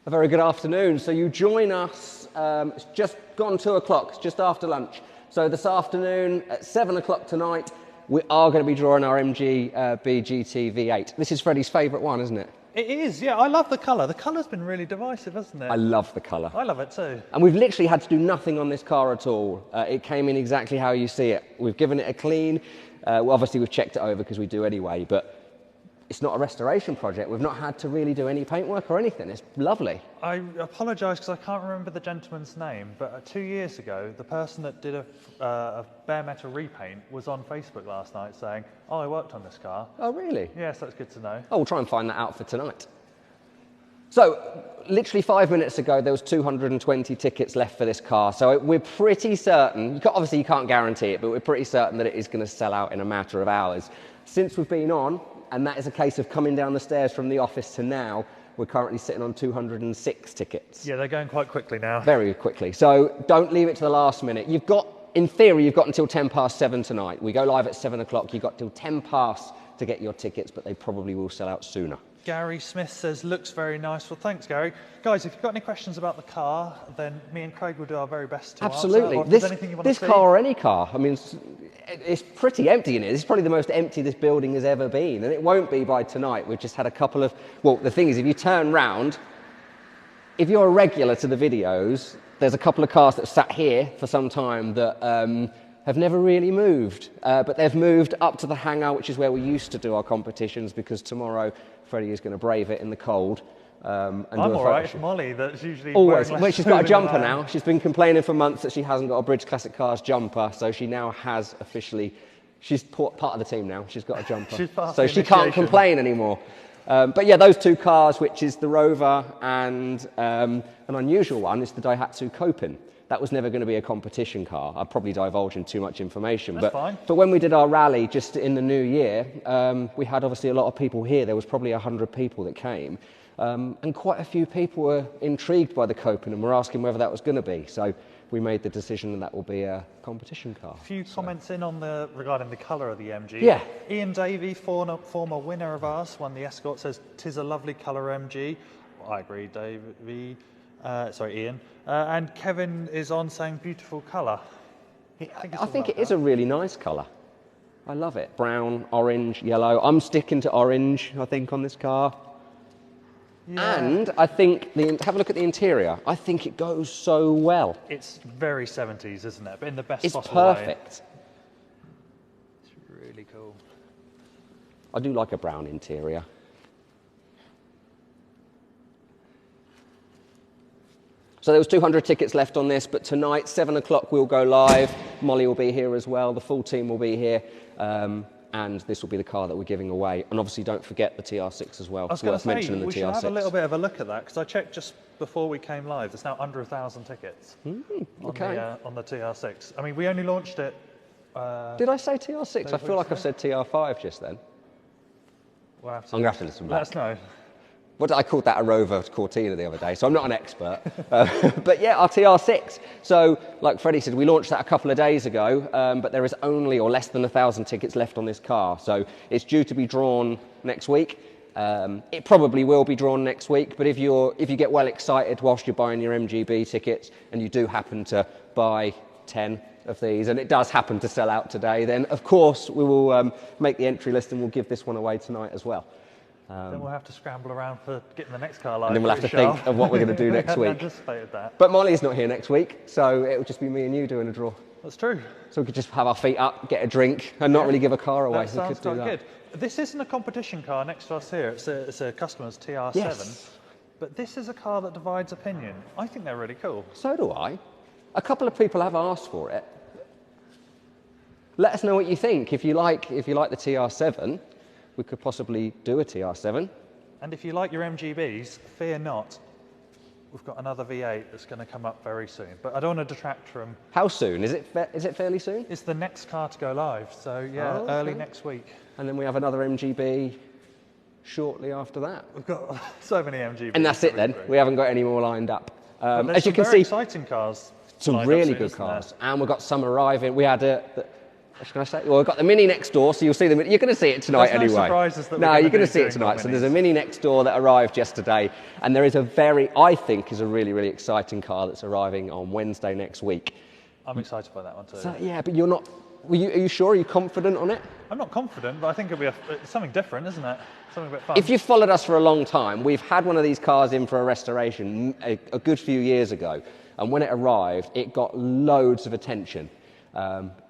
A very good afternoon. So you join us, it's just gone 2 o'clock, it's just after lunch. So this afternoon at 7 o'clock tonight, we are going to be drawing our MGB GT V8. This is Freddie's favourite one, isn't it? It is, yeah. I love the colour. The colour's been really divisive, hasn't it? I love the colour. I love it too. And we've literally had to do nothing on this car at all. It came in exactly how you see it. We've given it a clean. Well, obviously we've checked it over because we do anyway, but it's not a restoration project. We've not had to really do any paintwork or anything. It's lovely. I apologise because I can't remember the gentleman's name, but 2 years ago, the person that did a bare metal repaint was on Facebook last night saying, "Oh, I worked on this car." Oh, really? Yes, that's good to know. Oh, we'll try and find that out for tonight. So, literally 5 minutes ago, there was 220 tickets left for this car. So we're pretty certain, obviously you can't guarantee it, but we're pretty certain that it is going to sell out in a matter of hours. Since we've been on, and that is a case of coming down the stairs from the office to now, we're currently sitting on 206 tickets. Yeah, they're going quite quickly now. Very quickly. So don't leave it to the last minute. You've got, in theory, you've got until 10 past 7 tonight. We go live at 7 o'clock. You've got till 10 past to get your tickets, but they probably will sell out sooner. Gary Smith says, looks very nice. Well, thanks, Gary. Guys, if you've got any questions about the car, then me and Craig will do our very best to Absolutely. answer. Absolutely. This car or any car, I mean, it's pretty empty in here. This is probably the most empty this building has ever been, and it won't be by tonight. We've just had a couple of, well, the thing is, if you turn round, if you're a regular to the videos, there's a couple of cars that have sat here for some time that have never really moved, but they've moved up to the hangar, which is where we used to do our competitions, because tomorrow Freddie is going to brave it in the cold. And I'm all right. It's Molly that's usually always. Well, she's got a jumper now. She's been complaining for months that she hasn't got a British Classic Cars jumper, so she now has officially. She's part of the team now. She's got a jumper, so she can't complain anymore. But yeah, those two cars, which is the Rover and an unusual one, is the Daihatsu Copin. That was never going to be a competition car. I'd probably divulge in too much information. That's fine. But when we did our rally just in the new year, we had obviously a lot of people here. There was probably 100 people that came. And quite a few people were intrigued by the Copin and were asking whether that was going to be. So we made the decision that will be a competition car. A few comments in on regarding the colour of the MG. Yeah. Ian Davey, former winner of ours, won the Escort, says, "'Tis a lovely colour MG." Well, I agree, Davey. Sorry, Ian. And Kevin is on saying beautiful colour. I think it is a really nice colour. I love it. Brown, orange, yellow. I'm sticking to orange, I think, on this car. Yeah. And I think, have a look at the interior. I think it goes so well. It's very 70s, isn't it? But in the best possible perfect. Way. It's really cool. I do like a brown interior. So there was 200 tickets left on this, but tonight, 7 o'clock, we'll go live. Molly will be here as well. The full team will be here. And this will be the car that we're giving away. And obviously, don't forget the TR6 as well. I was going to say, we should have a little bit of a look at that, because I checked just before we came live. There's now under 1,000 tickets on the TR6. I mean, we only launched it... Did I say TR6? I feel like I've said TR5 just then. We'll I'm going to have to listen back. Let us know. I called that a Rover Cortina the other day, so I'm not an expert. But yeah, our TR6. So, like Freddie said, we launched that a couple of days ago, but there is only or less than 1,000 tickets left on this car. So it's due to be drawn next week. It probably will be drawn next week, but if you get well excited whilst you're buying your MGB tickets and you do happen to buy 10 of these, and it does happen to sell out today, then of course we will make the entry list and we'll give this one away tonight as well. Then we'll have to scramble around for getting the next car live. And then we'll have to think of what we're going to do next week. Anticipated that. But Molly's not here next week, so it'll just be me and you doing a draw. That's true. So we could just have our feet up, get a drink, and not really give a car away. That sounds quite good. This isn't a competition car next to us here. It's a customer's TR7. Yes. But this is a car that divides opinion. I think they're really cool. So do I. A couple of people have asked for it. Let us know what you think. If you like the TR7, we could possibly do a TR7. And if you like your MGBs, fear not. We've got another V8 that's going to come up very soon. But I don't want to detract from... How soon? Is it fairly soon? It's the next car to go live. So, yeah, early next week. And then we have another MGB shortly after that. We've got so many MGBs. And that's it then. We haven't got any more lined up. As you can see, exciting cars. Some really good cars. And we've got some arriving. We had What can I say? Well, we've got the Mini next door, so you'll see them. You're going to see it tonight There's no anyway. surprises that no, we're you're going gonna to see do it tonight. during So the there's a Mini next door that arrived yesterday, and there is a I think, is a really, really exciting car that's arriving on Wednesday next week. I'm excited by that one too. So, yeah, but you're not. Are you sure? Are you confident on it? I'm not confident, but I think it'll be it's something different, isn't it? Something a bit fun. If you've followed us for a long time, we've had one of these cars in for a restoration a good few years ago, and when it arrived, it got loads of attention.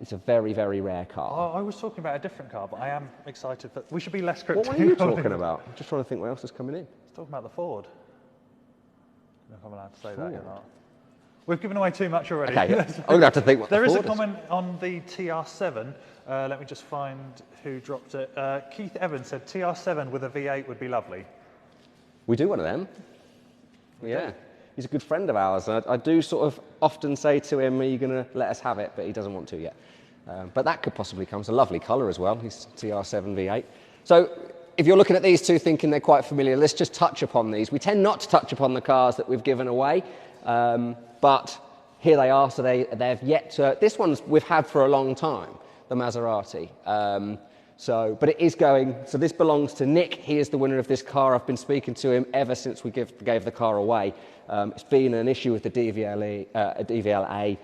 It's a very, very rare car. I was talking about a different car, but I am excited. We should be less cryptic. What are you talking about? I'm just trying to think what else is coming in. I was talking about the Ford. I don't know if I'm allowed to say that or not. We've given away too much already. Okay, I'm going to have to think what There the is a Ford comment on the TR7. Let me just find who dropped it. Keith Evans said TR7 with a V8 would be lovely. We do one of them. Yeah. He's a good friend of ours. I do sort of often say to him, are you going to let us have it? But he doesn't want to yet. But that could possibly come. It's a lovely colour as well. He's TR7 V8. So if you're looking at these two thinking they're quite familiar, let's just touch upon these. We tend not to touch upon the cars that we've given away. But here they are. So they've yet to... This one's we've had for a long time, the Maserati. But it is going... So this belongs to Nick. He is the winner of this car. I've been speaking to him ever since we gave the car away. It's been an issue with the DVLA.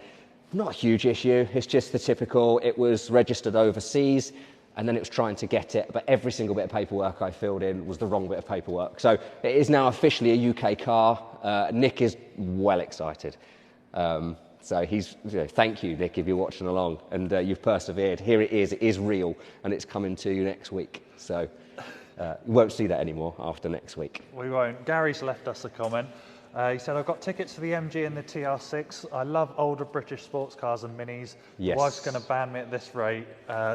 Not a huge issue. It's just the typical, it was registered overseas and then it was trying to get it, but every single bit of paperwork I filled in was the wrong bit of paperwork. So it is now officially a UK car. Nick is well excited. So he's, thank you, Nick, if you're watching along and you've persevered. Here it is real, and it's coming to you next week. So you won't see that anymore after next week. We won't. Gary's left us a comment. He said, I've got tickets for the MG and the TR6. I love older British sports cars and minis. Yes. Wife's going to ban me at this rate,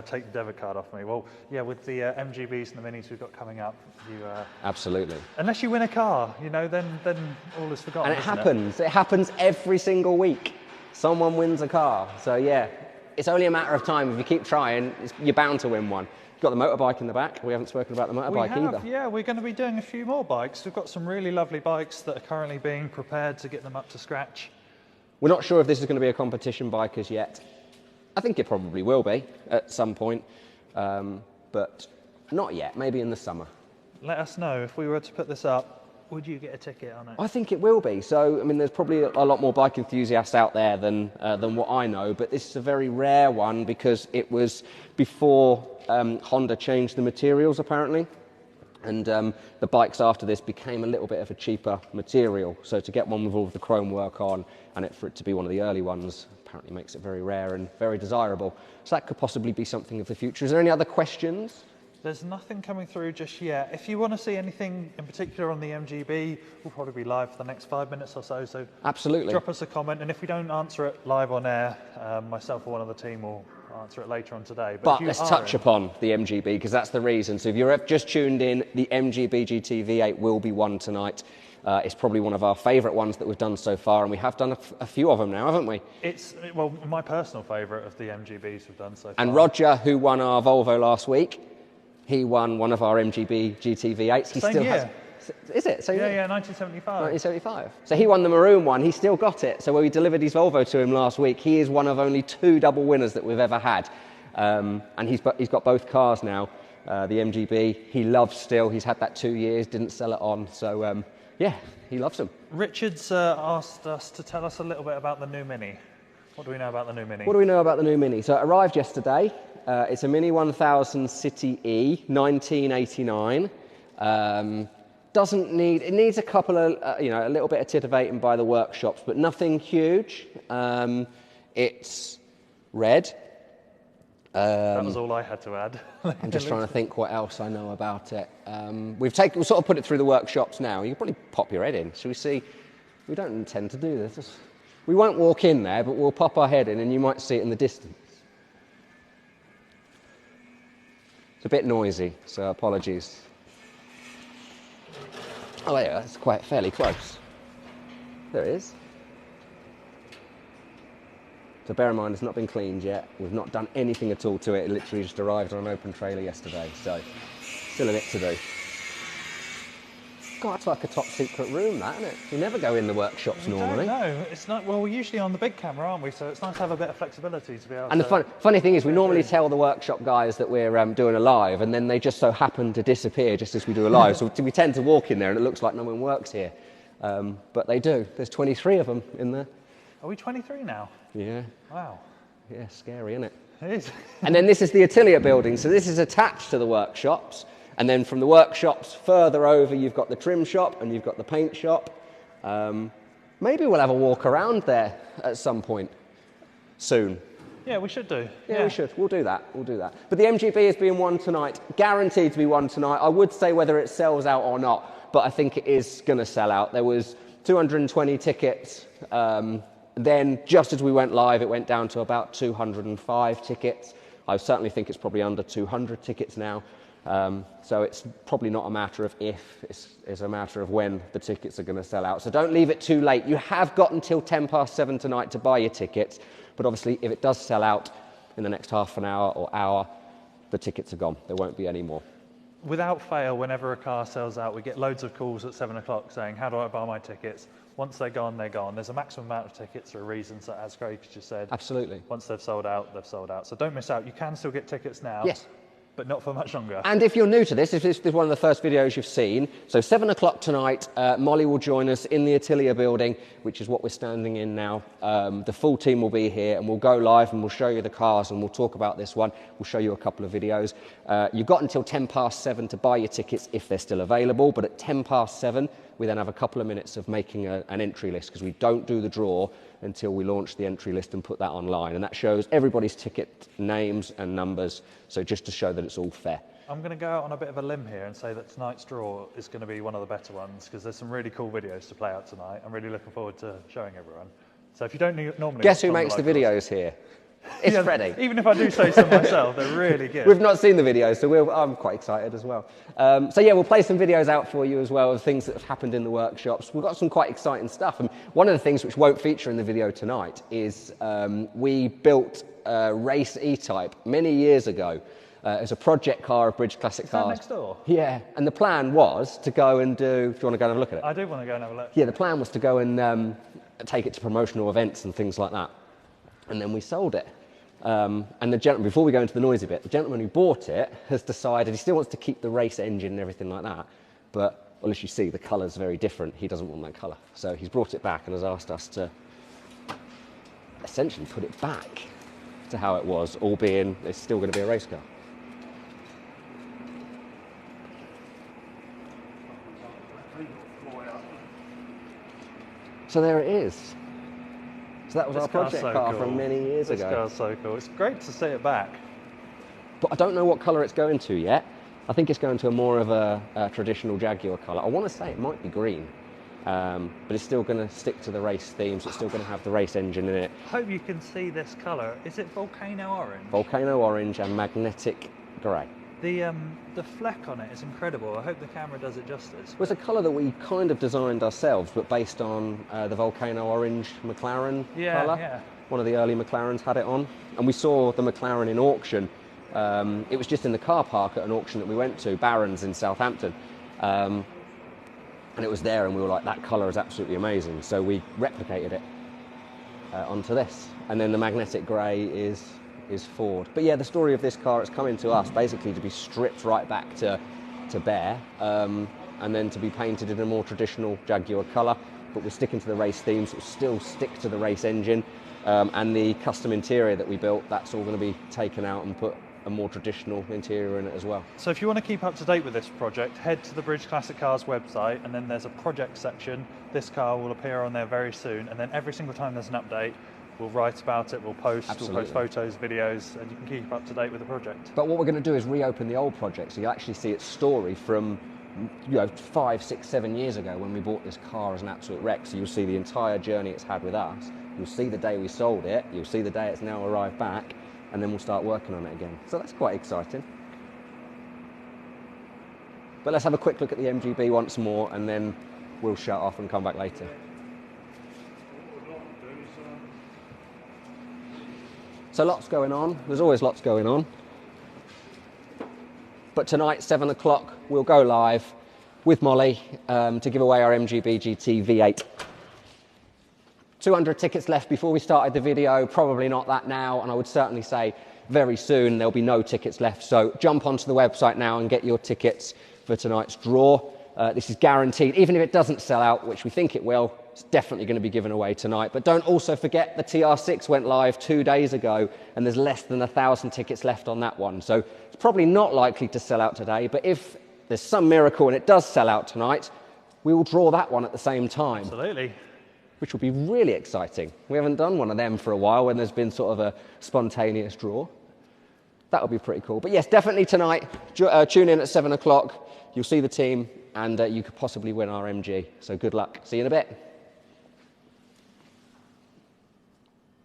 take the debit card off me. Well, yeah, with the MGBs and the minis we've got coming up, you... Absolutely. Unless you win a car, then all is forgotten, And it happens. It happens every single week. Someone wins a car. So, yeah, it's only a matter of time. If you keep trying, you're bound to win one. Got the motorbike in the back. We haven't spoken about the motorbike either. Yeah, we're going to be doing a few more bikes. We've got some really lovely bikes that are currently being prepared to get them up to scratch. We're not sure if this is going to be a competition bike as yet. I think it probably will be at some point, but not yet. Maybe in the summer. Let us know if we were to put this up. Would you get a ticket on it? I think it will be. So, I mean, there's probably a lot more bike enthusiasts out there than what I know, but this is a very rare one because it was before Honda changed the materials, apparently. And the bikes after this became a little bit of a cheaper material. So to get one with all of the chrome work on and for it to be one of the early ones apparently makes it very rare and very desirable. So that could possibly be something of the future. Is there any other questions? There's nothing coming through just yet. If you want to see anything in particular on the MGB, we'll probably be live for the next 5 minutes or so. So absolutely, drop us a comment, and if we don't answer it live on air, myself or one of the team will answer it later on today. But let's touch upon the MGB because that's the reason. So if you're just tuned in, the MGB GT V8 will be won tonight. It's probably one of our favourite ones that we've done so far, and we have done a few of them now, haven't we? It's, well, my personal favourite of the MGBs we've done so far. And Roger, who won our Volvo last week, he won one of our MGB GT V8s. He Same still year. Is it? So yeah, 1975. 1975. So he won the maroon one. He still got it. So when we delivered his Volvo to him last week, he is one of only 2 double winners that we've ever had. And he's got both cars now. The MGB, he loves still. He's had that 2 years, didn't sell it on. So yeah, he loves them. Richard's asked us to tell us a little bit about the new Mini. What do we know about the new Mini? What do we know about the new Mini? So it arrived yesterday. It's a Mini 1000 City E, 1989. It needs a couple of, a little bit of titivating by the workshops, but nothing huge. It's red. That was all I had to add. I'm just trying to think what else I know about it. We've sort of put it through the workshops now. You can probably pop your head in. Shall we see? We don't intend to do this. We won't walk in there, but we'll pop our head in and you might see it in the distance. It's a bit noisy, so apologies. Oh yeah, it's quite fairly close. There it is. So bear in mind, it's not been cleaned yet. We've not done anything at all to it. It literally just arrived on an open trailer yesterday, so still a bit to do. God, it's like a top secret room, that, isn't it? You never go in the workshops normally. No, it's not. Well, we're usually on the big camera, aren't we? So it's nice to have a bit of flexibility to be able And to... the funny thing is, we normally tell the workshop guys that we're doing a live, and then they just so happen to disappear just as we do a live. So we tend to walk in there, and it looks like no one works here. But they do. There's 23 of them in there. Are we 23 now? Yeah. Wow. Yeah, scary, isn't it? It is. And then this is the Atelier building. So this is attached to the workshops. And then from the workshops further over, you've got the trim shop and you've got the paint shop. Maybe we'll have a walk around there at some point soon. Yeah, we should do. Yeah, we should. We'll do that. We'll do that. But the MGB is being won tonight. Guaranteed to be won tonight. I would say whether it sells out or not, but I think it is going to sell out. There was 220 tickets. Then just as we went live, it went down to about 205 tickets. I certainly think it's probably under 200 tickets now. So it's probably not a matter of if, it's a matter of when the tickets are going to sell out. So don't leave it too late. You have got until 7:10 tonight to buy your tickets, but obviously if it does sell out in the next half an hour or hour, the tickets are gone. There won't be any more. Without fail, whenever a car sells out, we get loads of calls at 7 o'clock saying, how do I buy my tickets? Once they're gone, they're gone. There's a maximum amount of tickets for a reason, so as Craig just said. Absolutely. Once they've sold out, they've sold out. So don't miss out. You can still get tickets now. Yes. But not for much longer. And if you're new to this, if this is one of the first videos you've seen, so 7 o'clock tonight, Molly will join us in the Atelier building, which is what we're standing in now. The full team will be here, and we'll go live and we'll show you the cars and we'll talk about this one. We'll show you a couple of videos. You've got until 7:10 to buy your tickets if they're still available, but at 7:10, we then have a couple of minutes of making an entry list, because we don't do the draw until we launch the entry list and put that online. And that shows everybody's ticket names and numbers, so just to show that it's all fair. I'm going to go out on a bit of a limb here and say that tonight's draw is going to be one of the better ones, because there's some really cool videos to play out tonight. I'm really looking forward to showing everyone. So if you don't normally... Guess who makes the videos here? It's Freddie. Even if I do say so myself, they're really good. We've not seen the videos, so I'm quite excited as well. So yeah, we'll play some videos out for you as well of things that have happened in the workshops. We've got some quite exciting stuff. And one of the things which won't feature in the video tonight is we built a race E-Type many years ago. It's a project car of Bridge Classic Cars. Next door? Yeah, and the plan was to go and do... Do you want to go and have a look at it? I do want to go and have a look. Yeah, the plan was to go and take it to promotional events and things like that. And then we sold it. And the gentleman, before we go into the noisy bit, the gentleman who bought it has decided he still wants to keep the race engine and everything like that, but, well, as you see, the colour's very different. He doesn't want that colour. So he's brought it back and has asked us to essentially put it back to how it was, all being it's still going to be a race car. So there it is. So that was our project car from many years ago. This car's so cool. It's great to see it back. But I don't know what colour it's going to yet. I think it's going to a more of a traditional Jaguar colour. I want to say it might be green, but it's still going to stick to the race themes. It's still going to have the race engine in it. I hope you can see this colour. Is it volcano orange? Volcano orange and magnetic grey. The fleck on it is incredible. I hope the camera does it justice. It was a colour that we kind of designed ourselves, but based on the volcano orange McLaren colour. Yeah. One of the early McLarens had it on. And we saw the McLaren in auction. It was just in the car park at an auction that we went to, Barron's in Southampton. And it was there, and we were like, that colour is absolutely amazing. So we replicated it onto this. And then the magnetic grey is Ford. But yeah, the story of this car, it's coming to us basically to be stripped right back to bare, and then to be painted in a more traditional Jaguar colour. But we're sticking to the race themes. It'll still stick to the race engine, and the custom interior that we built, that's all going to be taken out and put a more traditional interior in it as well. So if you want to keep up to date with this project, head to the Bridge Classic Cars website, and then there's a project section. This car will appear on there very soon, and then every single time there's an update, we'll write about it, we'll post photos, videos, and you can keep up to date with the project. But what we're going to do is reopen the old project, so you actually see its story from 5, 6, 7 years ago when we bought this car as an absolute wreck. So you'll see the entire journey it's had with us. You'll see the day we sold it. You'll see the day it's now arrived back, and then we'll start working on it again. So that's quite exciting. But let's have a quick look at the MGB once more, and then we'll shut off and come back later. So lots going on. There's always lots going on. But tonight, 7 o'clock, we'll go live. with Molly to give away our MGB GT V8. 200 tickets left before we started the video, probably not that now, and I would certainly say very soon there'll be no tickets left. So jump onto the website now and get your tickets for tonight's draw. This is guaranteed. Even if it doesn't sell out, which we think it will, it's definitely going to be given away tonight. But don't also forget the TR6 went live 2 days ago, and there's less than 1,000 tickets left on that one. So it's probably not likely to sell out today, but if there's some miracle and it does sell out tonight, we will draw that one at the same time. Absolutely. Which will be really exciting. We haven't done one of them for a while when there's been sort of a spontaneous draw. That would be pretty cool. But yes, definitely tonight, tune in at 7 o'clock. You'll see the team, and you could possibly win our MG. So good luck. See you in a bit.